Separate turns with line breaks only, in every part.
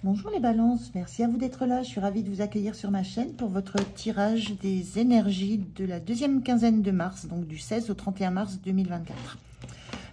Bonjour les balances, merci à vous d'être là. Je suis ravie de vous accueillir sur ma chaîne pour votre tirage des énergies de la deuxième quinzaine de mars, donc du 16 au 31 mars 2024.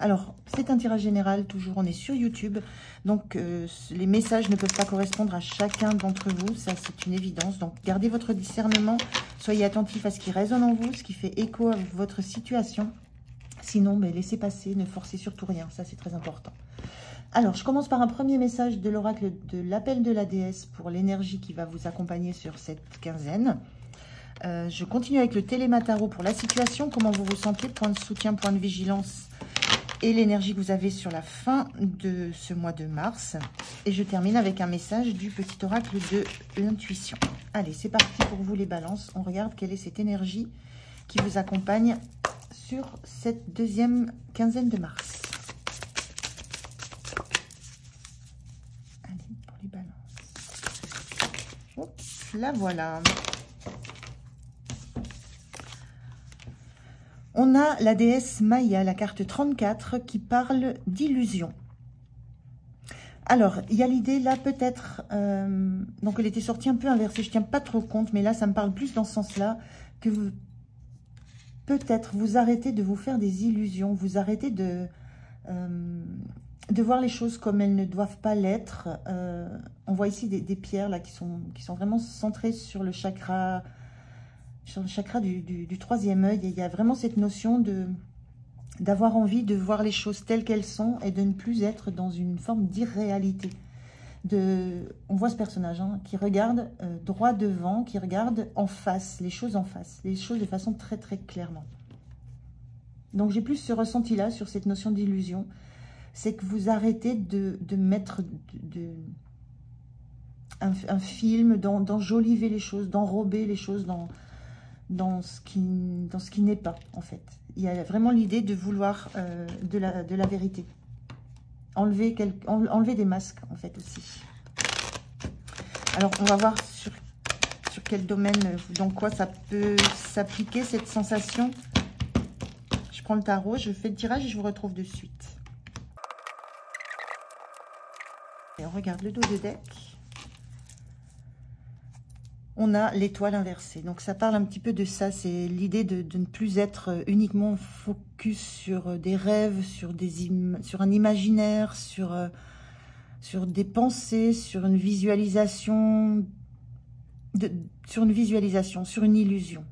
Alors, c'est un tirage général, toujours on est sur YouTube, donc les messages ne peuvent pas correspondre à chacun d'entre vous, ça c'est une évidence. Donc gardez votre discernement, soyez attentifs à ce qui résonne en vous, ce qui fait écho à votre situation. Sinon, laissez passer, ne forcez surtout rien, ça c'est très important. Alors, je commence par un premier message de l'oracle de l'appel de la déesse pour l'énergie qui va vous accompagner sur cette quinzaine. Je continue avec le télémataro pour la situation, comment vous vous sentez, point de soutien, point de vigilance et l'énergie que vous avez sur la fin de ce mois de mars. Et je termine avec un message du petit oracle de l'intuition. Allez, c'est parti pour vous les balances. On regarde quelle est cette énergie qui vous accompagne sur cette deuxième quinzaine de mars. Les balances. Oups, la voilà. On a la déesse Maya, la carte 34, qui parle d'illusion. Alors, il y a l'idée là peut-être, donc elle était sortie un peu inversée, je ne tiens pas trop compte, mais là ça me parle plus dans ce sens-là, que vous, peut-être vous arrêtez de vous faire des illusions, vous arrêtez de voir les choses comme elles ne doivent pas l'être. On voit ici des pierres là qui sont vraiment centrées sur le chakra, du troisième œil. Et il y a vraiment cette notion d'avoir envie de voir les choses telles qu'elles sont et de ne plus être dans une forme d'irréalité. On voit ce personnage qui regarde droit devant, qui regarde en face, les choses de façon très très clairement. Donc j'ai plus ce ressenti-là sur cette notion d'illusion. C'est que vous arrêtez de mettre un film, d'enjoliver les choses, d'enrober les choses dans ce qui n'est pas, en fait. Il y a vraiment l'idée de vouloir de la vérité. Enlever des masques, en fait, aussi. Alors, on va voir sur quel domaine, dans quoi ça peut s'appliquer, cette sensation. Je prends le tarot, je fais le tirage et je vous retrouve de suite. Et on regarde le dos de deck. On a l'étoile inversée. Donc, ça parle un petit peu de ça. C'est l'idée de ne plus être uniquement focus sur des rêves, sur un imaginaire, sur des pensées, sur une visualisation, sur une illusion.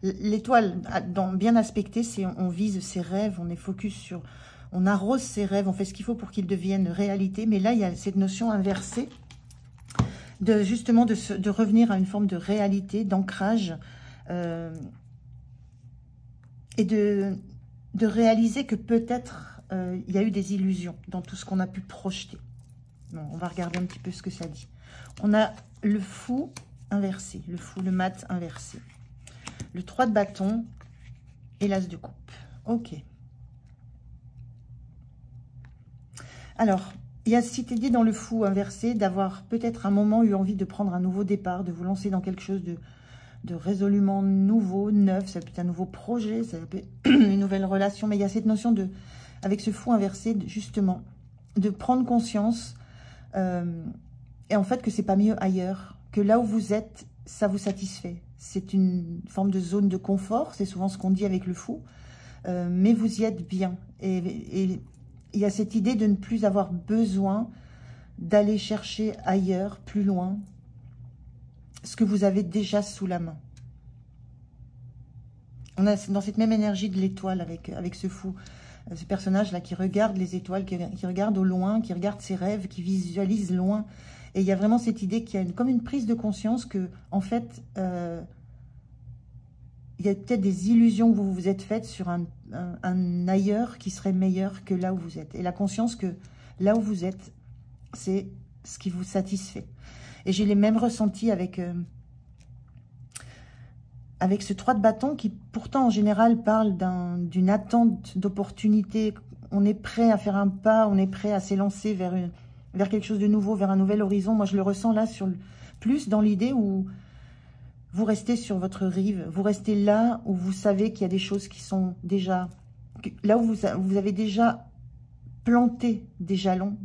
L'étoile, bien aspectée, c'est on vise ses rêves, on est focus sur... On arrose ses rêves, on fait ce qu'il faut pour qu'ils deviennent réalité. Mais là, il y a cette notion inversée justement de revenir à une forme de réalité, d'ancrage. Et de réaliser que peut-être il y a eu des illusions dans tout ce qu'on a pu projeter. Bon, on va regarder un petit peu ce que ça dit. On a le fou inversé, le mat inversé. Le 3 de bâton et l'as de coupe. Ok. Alors, il y a cette idée dans le fou inversé d'avoir peut-être un moment eu envie de prendre un nouveau départ, de vous lancer dans quelque chose de résolument nouveau, neuf. Ça peut être un nouveau projet, ça peut être une nouvelle relation. Mais il y a cette notion avec ce fou inversé, justement, de prendre conscience et en fait que c'est pas mieux ailleurs, que là où vous êtes, ça vous satisfait. C'est une forme de zone de confort, c'est souvent ce qu'on dit avec le fou, mais vous y êtes bien. Et il y a cette idée de ne plus avoir besoin d'aller chercher ailleurs, plus loin, ce que vous avez déjà sous la main. On a dans cette même énergie de l'étoile avec ce fou, ce personnage-là qui regarde les étoiles, qui regarde au loin, qui regarde ses rêves, qui visualise loin. Et il y a vraiment cette idée qu'il y a comme une prise de conscience que, en fait, il y a peut-être des illusions que vous vous êtes faites sur un ailleurs qui serait meilleur que là où vous êtes. Et la conscience que là où vous êtes, c'est ce qui vous satisfait. Et j'ai les mêmes ressentis avec ce 3 de bâton qui, pourtant, en général, parle d'une attente d'opportunité. On est prêt à faire un pas, on est prêt à s'élancer vers quelque chose de nouveau, vers un nouvel horizon. Moi, je le ressens là, plus dans l'idée où vous restez sur votre rive, vous restez là où vous savez qu'il y a des choses qui sont déjà... Là où vous avez déjà planté des jalons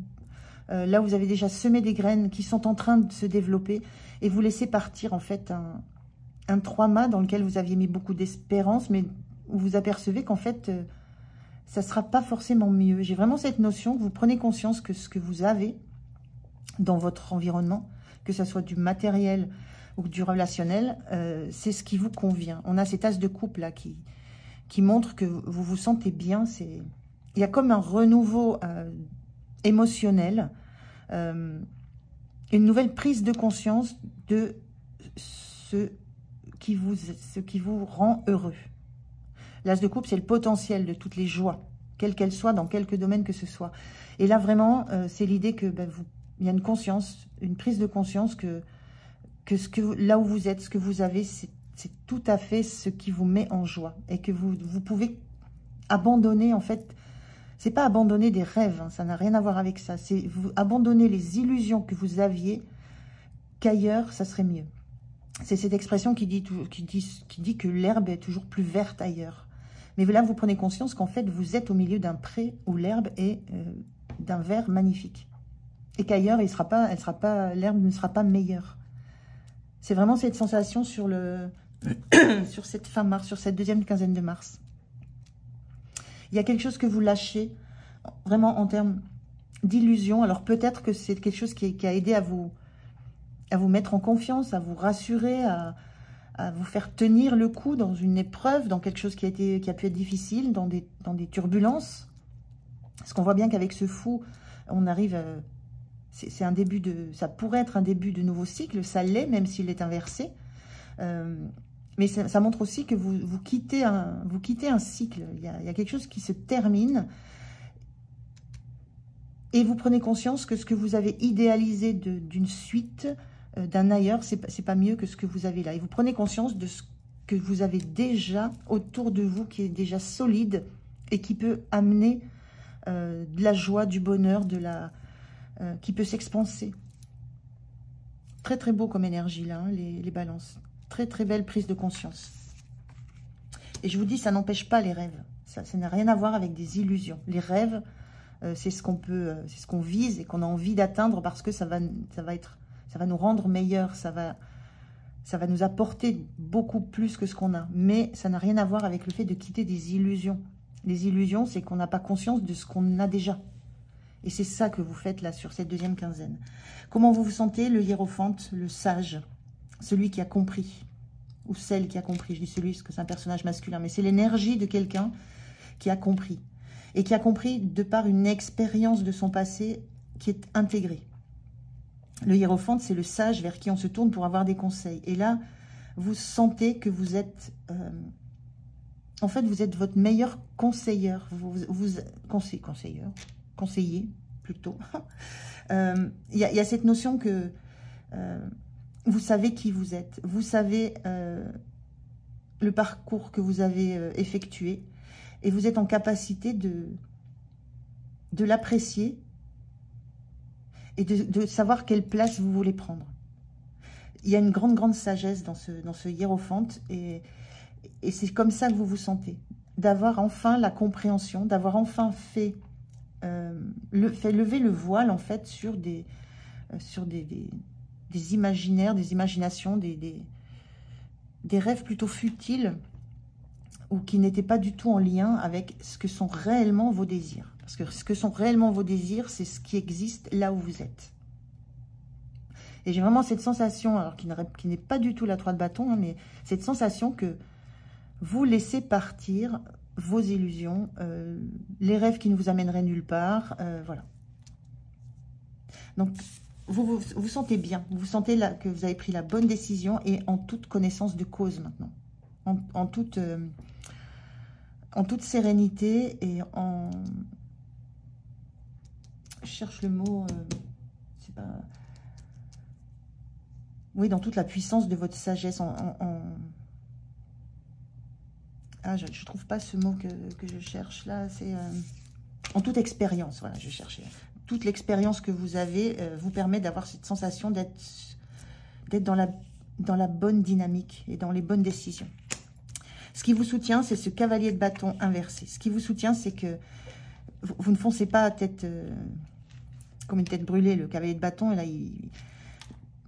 là vous avez déjà semé des graines qui sont en train de se développer, et vous laissez partir en fait un 3-mâts dans lequel vous aviez mis beaucoup d'espérance, mais où vous apercevez qu'en fait, ça ne sera pas forcément mieux. J'ai vraiment cette notion que vous prenez conscience que ce que vous avez dans votre environnement, que ce soit du matériel ou du relationnel, c'est ce qui vous convient. On a cet as de coupe là qui montre que vous vous sentez bien. Il y a comme un renouveau émotionnel, une nouvelle prise de conscience de ce qui vous rend heureux. L'as de coupe, c'est le potentiel de toutes les joies, quelles qu'elles soient, dans quelque domaine que ce soit. Et là, vraiment, c'est l'idée que il y a une conscience, une prise de conscience que là où vous êtes, ce que vous avez, c'est tout à fait ce qui vous met en joie. Et que vous pouvez abandonner, en fait, c'est pas abandonner des rêves, hein, ça n'a rien à voir avec ça. C'est vous abandonner les illusions que vous aviez, qu'ailleurs, ça serait mieux. C'est cette expression qui dit que l'herbe est toujours plus verte ailleurs. Mais là, vous prenez conscience qu'en fait, vous êtes au milieu d'un pré où l'herbe est d'un vert magnifique. Et qu'ailleurs, l'herbe ne sera pas meilleure. C'est vraiment cette sensation sur cette fin mars, sur cette deuxième quinzaine de mars. Il y a quelque chose que vous lâchez, vraiment en termes d'illusion. Alors peut-être que c'est quelque chose qui a aidé à vous mettre en confiance, à vous rassurer, à vous faire tenir le coup dans une épreuve, dans quelque chose qui a pu être difficile, dans des turbulences. Parce qu'on voit bien qu'avec ce fou, on arrive... c'est un début ça pourrait être un début de nouveau cycle, ça l'est, même s'il est inversé. Mais ça montre aussi que vous quittez un cycle. Il y a quelque chose qui se termine. Et vous prenez conscience que ce que vous avez idéalisé d'une suite, d'un ailleurs, c'est pas mieux que ce que vous avez là. Et vous prenez conscience de ce que vous avez déjà autour de vous, qui est déjà solide et qui peut amener de la joie, du bonheur, qui peut s'expanser. Très très beau comme énergie là, hein, les balances. Très très belle prise de conscience. Et je vous dis, ça n'empêche pas les rêves. Ça n'a rien à voir avec des illusions. Les rêves, c'est ce qu'on vise et qu'on a envie d'atteindre parce que ça va nous rendre meilleurs, ça va nous apporter beaucoup plus que ce qu'on a. Mais ça n'a rien à voir avec le fait de quitter des illusions. Les illusions, c'est qu'on n'a pas conscience de ce qu'on a déjà. Et c'est ça que vous faites là sur cette deuxième quinzaine. Comment vous vous sentez? Le hiérophante, le sage, celui qui a compris, ou celle qui a compris. Je dis celui parce que c'est un personnage masculin, mais c'est l'énergie de quelqu'un qui a compris. Et qui a compris de par une expérience de son passé qui est intégrée. Le hiérophante, c'est le sage vers qui on se tourne pour avoir des conseils. Et là, vous sentez que vous êtes... en fait, vous êtes votre meilleur conseilleur. Conseiller, plutôt. Il y a cette notion que vous savez qui vous êtes. Vous savez le parcours que vous avez effectué. Et vous êtes en capacité de l'apprécier et de savoir quelle place vous voulez prendre. Il y a une grande sagesse dans ce hiérophante et c'est comme ça que vous vous sentez. D'avoir enfin la compréhension, d'avoir enfin fait lever le voile en fait sur des imaginaires, des imaginations, des rêves plutôt futiles ou qui n'étaient pas du tout en lien avec ce que sont réellement vos désirs. Parce que ce que sont réellement vos désirs, c'est ce qui existe là où vous êtes. Et j'ai vraiment cette sensation, alors qui n'est pas du tout la 3 de bâton, hein, mais cette sensation que vous laissez partir vos illusions, les rêves qui ne vous amèneraient nulle part, voilà. Donc, vous sentez bien, vous sentez là que vous avez pris la bonne décision et en toute connaissance de cause maintenant. En toute sérénité et en... Je cherche le mot... c'est pas... Oui, dans toute la puissance de votre sagesse. Ah, je ne trouve pas ce mot que je cherche là. C'est en toute expérience. Voilà, je cherchais. Toute l'expérience que vous avez vous permet d'avoir cette sensation d'être dans la bonne dynamique et dans les bonnes décisions. Ce qui vous soutient, c'est ce cavalier de bâton inversé. Ce qui vous soutient, c'est que vous ne foncez pas à tête comme une tête brûlée, le cavalier de bâton. Et là,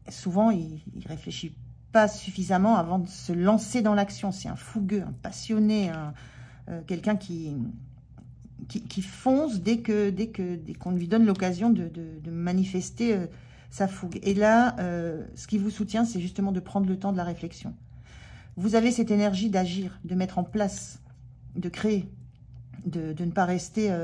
souvent, il réfléchit pas suffisamment avant de se lancer dans l'action. C'est un fougueux, un passionné, quelqu'un qui fonce dès qu'on lui donne l'occasion de manifester sa fougue. Et là, ce qui vous soutient, c'est justement de prendre le temps de la réflexion. Vous avez cette énergie d'agir, de mettre en place, de créer, de ne pas rester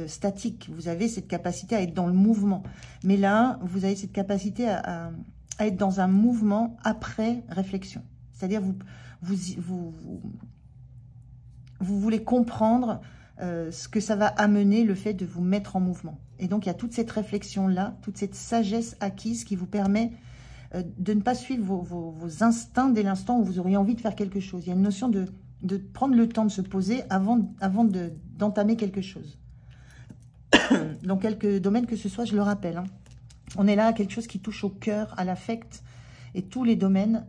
statique. Vous avez cette capacité à être dans le mouvement. Mais là, vous avez cette capacité à être dans un mouvement après réflexion. C'est-à-dire, vous voulez comprendre ce que ça va amener, le fait de vous mettre en mouvement. Et donc, il y a toute cette réflexion-là, toute cette sagesse acquise qui vous permet de ne pas suivre vos instincts dès l'instant où vous auriez envie de faire quelque chose. Il y a une notion de prendre le temps de se poser avant d'entamer quelque chose. Dans quelques domaines que ce soit, je le rappelle. Hein. On est là à quelque chose qui touche au cœur, à l'affect, et tous les domaines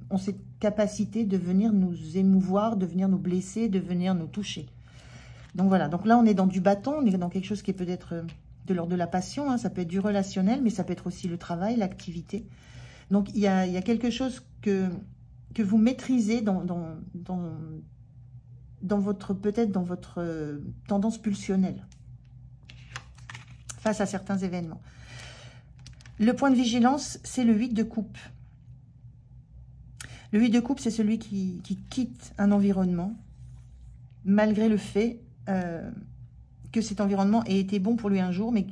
ont cette capacité de venir nous émouvoir, de venir nous blesser, de venir nous toucher. Donc voilà, donc là on est dans du bâton, on est dans quelque chose qui est peut-être de l'ordre de la passion, hein, ça peut être du relationnel, mais ça peut être aussi le travail, l'activité. Donc il y a quelque chose que vous maîtrisez dans votre, peut-être dans votre tendance pulsionnelle face à certains événements. Le point de vigilance, c'est le 8 de coupe. Le 8 de coupe, c'est celui qui quitte un environnement, malgré le fait que cet environnement ait été bon pour lui un jour, mais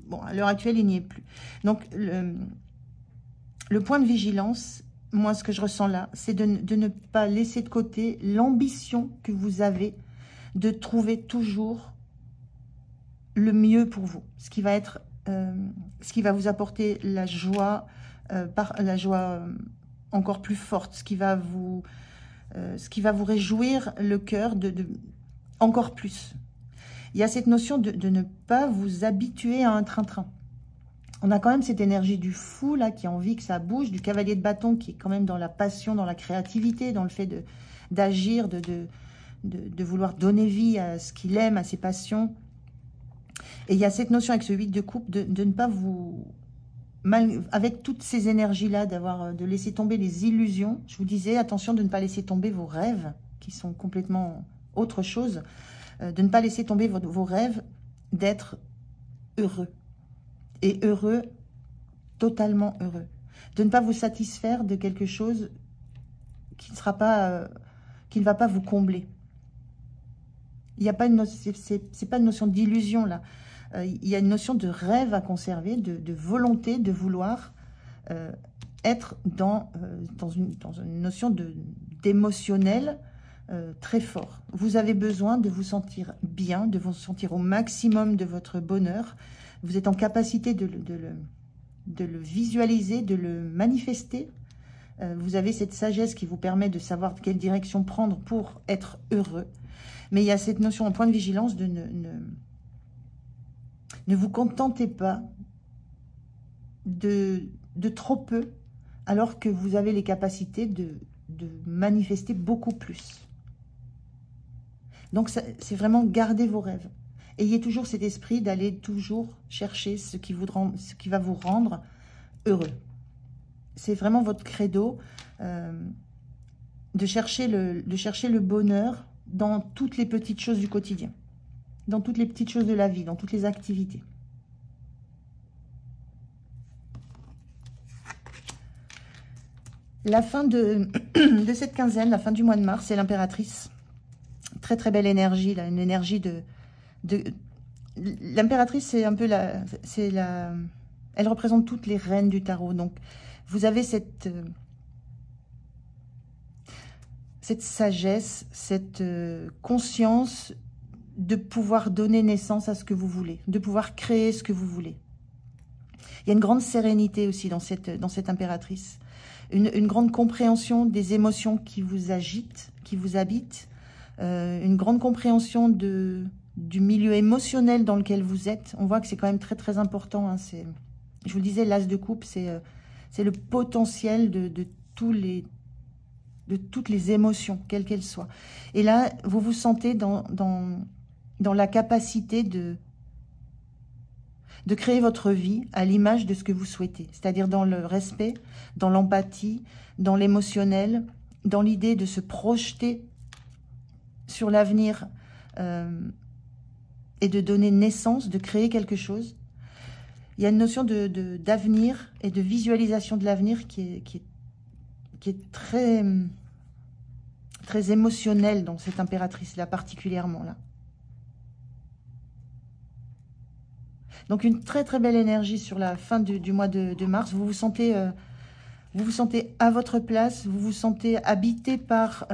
bon, à l'heure actuelle, il n'y est plus. Donc, le point de vigilance, moi, ce que je ressens là, c'est de ne pas laisser de côté l'ambition que vous avez de trouver toujours le mieux pour vous. Ce qui va être, ce qui va vous apporter la joie, encore plus forte, ce qui va vous réjouir le cœur encore plus. Il y a cette notion de ne pas vous habituer à un train-train. On a quand même cette énergie du fou, là, qui a envie que ça bouge, du cavalier de bâton, qui est quand même dans la passion, dans la créativité, dans le fait d'agir, de vouloir donner vie à ce qu'il aime, à ses passions. Et il y a cette notion avec ce 8 de coupe, de ne pas vous... avec toutes ces énergies-là, de laisser tomber les illusions. Je vous disais, attention de ne pas laisser tomber vos rêves, qui sont complètement autre chose. De ne pas laisser tomber vos rêves, d'être heureux. Et heureux, totalement heureux. De ne pas vous satisfaire de quelque chose qui ne va pas vous combler. Il n'y a pas c'est pas une notion d'illusion là. Il y a une notion de rêve à conserver, de volonté, de vouloir être dans une notion d'émotionnel très fort. Vous avez besoin de vous sentir bien, de vous sentir au maximum de votre bonheur. Vous êtes en capacité de le visualiser, de le manifester. Vous avez cette sagesse qui vous permet de savoir quelle direction prendre pour être heureux. Mais il y a cette notion en point de vigilance de ne vous contentez pas de trop peu, alors que vous avez les capacités de manifester beaucoup plus. Donc c'est vraiment garder vos rêves. Ayez toujours cet esprit d'aller toujours chercher ce qui va vous rendre heureux. C'est vraiment votre credo de chercher le bonheur dans toutes les petites choses du quotidien, dans toutes les petites choses de la vie, dans toutes les activités. La fin de cette quinzaine, la fin du mois de mars, c'est l'impératrice. Très très belle énergie, là, une énergie l'impératrice, c'est un peu elle représente toutes les reines du tarot. Donc, vous avez cette sagesse, cette conscience de pouvoir donner naissance à ce que vous voulez, de pouvoir créer ce que vous voulez. Il y a une grande sérénité aussi dans cette impératrice, une grande compréhension des émotions qui vous agitent, qui vous habitent, une grande compréhension du milieu émotionnel dans lequel vous êtes. On voit que c'est quand même très très important. Hein. Je vous le disais, l'as de coupe, c'est le potentiel de toutes les émotions, quelles qu'elles soient. Et là, vous vous sentez dans la capacité de créer votre vie à l'image de ce que vous souhaitez. C'est-à-dire dans le respect, dans l'empathie, dans l'émotionnel, dans l'idée de se projeter sur l'avenir et de donner naissance, de créer quelque chose. Il y a une notion d'avenir et de visualisation de l'avenir qui est très, très émotionnelle dans cette impératrice-là, particulièrement là. Donc une très très belle énergie sur la fin du mois de mars. Vous vous sentez à votre place, vous vous sentez habité par...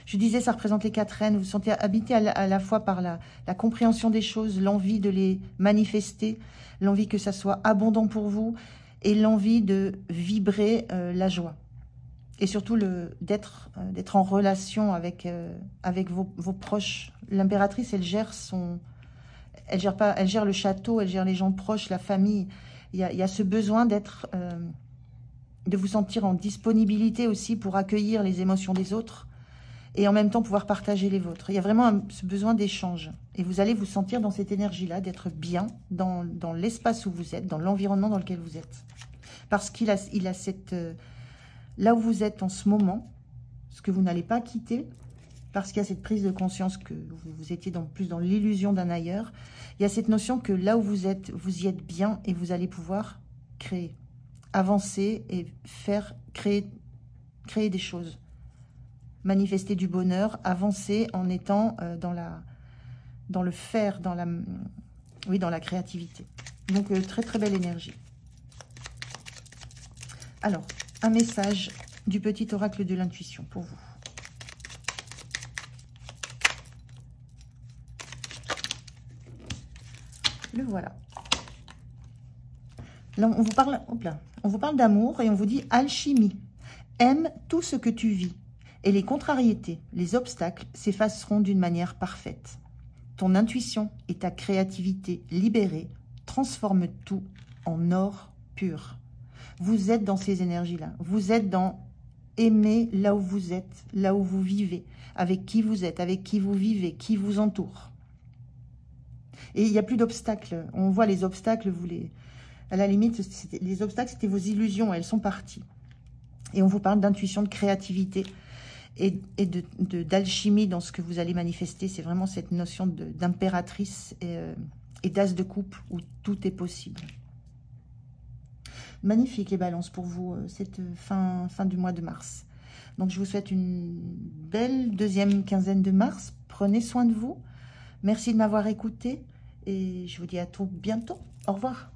je disais, ça représente les 4 reines. Vous vous sentez habité à la fois par la compréhension des choses, l'envie de les manifester, l'envie que ça soit abondant pour vous et l'envie de vibrer la joie. Et surtout d'être en relation avec vos proches. L'impératrice, elle gère le château, elle gère les gens proches, la famille. Il y a ce besoin de vous sentir en disponibilité aussi pour accueillir les émotions des autres et en même temps pouvoir partager les vôtres. Il y a vraiment ce besoin d'échange. Et vous allez vous sentir dans cette énergie-là, d'être bien dans l'espace où vous êtes, dans l'environnement dans lequel vous êtes. Parce qu'il a cette... là où vous êtes en ce moment, ce que vous n'allez pas quitter, parce qu'il y a cette prise de conscience que vous étiez plus dans l'illusion d'un ailleurs, il y a cette notion que là où vous êtes, vous y êtes bien et vous allez pouvoir créer, avancer et créer des choses. Manifester du bonheur, avancer en étant dans le faire, dans la créativité. Donc, très très belle énergie. Alors, un message du petit oracle de l'intuition pour vous. Le voilà. Là, on vous parle d'amour et on vous dit alchimie. Aime tout ce que tu vis. Et les contrariétés, les obstacles s'effaceront d'une manière parfaite. Ton intuition et ta créativité libérée transforment tout en or pur. Vous êtes dans ces énergies-là. Vous êtes dans aimer là où vous êtes, là où vous vivez, avec qui vous êtes, avec qui vous vivez, qui vous entoure. Et il n'y a plus d'obstacles. On voit les obstacles, à la limite, les obstacles, c'était vos illusions, elles sont parties. Et on vous parle d'intuition, de créativité et d'alchimie dans ce que vous allez manifester. C'est vraiment cette notion d'impératrice et d'as de coupe où tout est possible. Magnifique les balances pour vous, cette fin du mois de mars. Donc je vous souhaite une belle deuxième quinzaine de mars. Prenez soin de vous. Merci de m'avoir écouté et je vous dis à tout bientôt. Au revoir.